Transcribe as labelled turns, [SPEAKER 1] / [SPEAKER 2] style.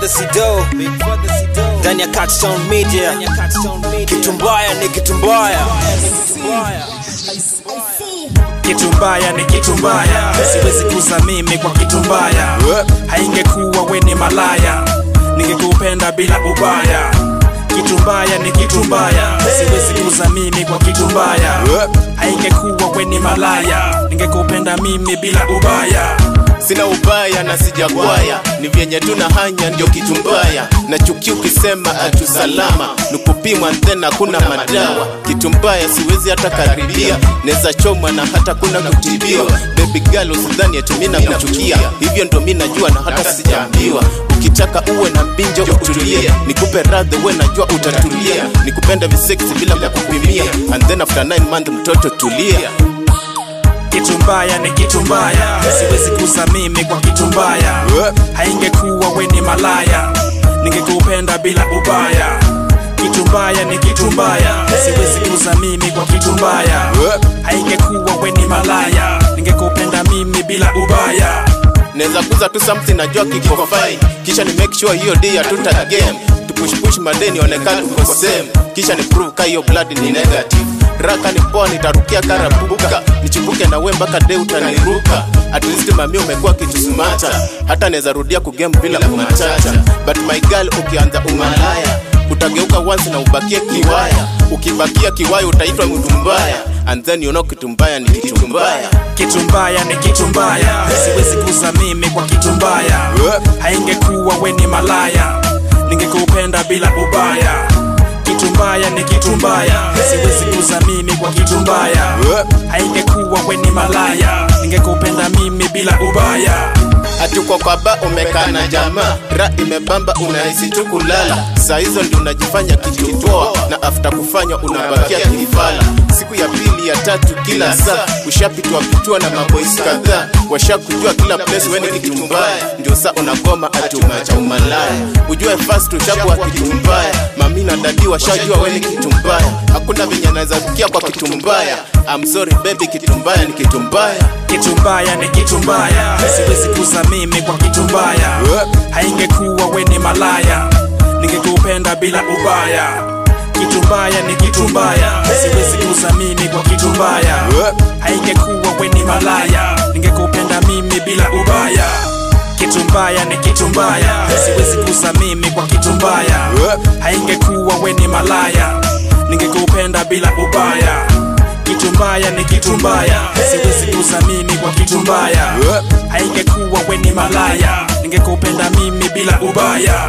[SPEAKER 1] Sido ndani ya Catchtown Media. Kitu mbaya ni kitu mbaya.
[SPEAKER 2] Kitu mbaya ni kitu mbaya. Siwezi kuza mimi kwa kitu mbaya. Haingekuwa we ni malaya, ningekupenda bila ubaya. Kitu mbaya ni kitu mbaya. Siwezi kuza mimi kwa kitu mbaya. Haingekuwa we ni malaya, ningekupenda mimi bila ubaya.
[SPEAKER 3] Sina ubaya na sijagwaya, ni vyenye tunahanya ndio kitu mbaya. Na chuki ukisema atu salama, nukupimwa tena kuna madawa. Kitu mbaya siwezi hata karibia, neza choma na hata kuna kutibiwa. Baby girl usidhani eti mimi nakuchukia, hivyo ndo mimi najua na hata sijaambiwa. Ukitaka uwe na mbinjo utulie, nikupe radhi we najua utatulia. Nikupenda visexy bila kukupimia, and then after 9 months mtoto tulia.
[SPEAKER 2] Kitu mbaya ni kitu mbaya. Siwezi kuza mimi kwa kitu mbaya. Haingekuwa we ni malaya, ningekupenda bila ubaya. Kitu mbaya ni kitu mbaya. Siwezi kuza mimi kwa kitu mbaya. Haingekuwa we ni malaya, ningekupenda mimi bila ubaya.
[SPEAKER 3] Neza kuza tu something najua kiko fine, kisha ni make sure hiyo day hatuta game. Tupush madeni onekana tuko same, kisha ni prove ka hiyo blood ni negative. Raka ni poa nitarukia karabuka, nichibuke na we mpaka day utaniruka. At least mami umekuwa kitu smarta, hata neza rudia kugame bila kumachata. But my girl ukianza umalaya, utageuka once na ubakie kiwaya. Ukibakia kiwaya utaitwa mtu mbaya, and then you know kitu mbaya ni kitu mbaya.
[SPEAKER 2] Kitu mbaya ni kitu mbaya. Siwezi kuza mimi kwa kitu mbaya. Haingekuwa we ni malaya, ningekupenda bila ubaya. Kitu mbaya ni kitu mbaya. Siwezi kuza mimi kwa kitu mbaya. Haingekuwa we ni malaya, ningekupenda mimi bila ubaya.
[SPEAKER 3] Hatuko kwa ba umekaa na jamaa, ra imebamba unahisi tu kulala. Saa hizo ndio unajifanya kitu poa, na after kufanya unabakia kifala. Siku ya pili ya tatu kila saa, ushapitwa na maboys kadhaa. Washakujua kila place we ni kitu mbaya, ndio saa unagoma atumacha umalaya. Ujue fast ushakuwa kitu mbaya, mami na dadi washajua we ni kitu mbaya. Hakuna venye naweza kukia kwa kitu mbaya. I'm sorry baby, kitu mbaya ni kitu mbaya.
[SPEAKER 2] Kitu mbaya ni kitu mbaya. Siwezi kuza mimi kwa kitu mbaya. Haingekuwa we ni malaya, ningekupenda bila ubaya. Kitu mbaya ni kitu mbaya. Siwezi kuza mimi kwa kitu mbaya. Haingekuwa we ni malaya, ningekupenda mimi bila ubaya. Kitu mbaya ni kitu mbaya. Siwezi kuza mimi kwa kitu mbaya. Haingekuwa we ni malaya, ningekupenda bila ubaya. Kitu mbaya ni kitu mbaya. Siwezi kuza mimi kwa kitu mbaya. Haingekuwa we ni malaya, ningekupenda mimi bila ubaya.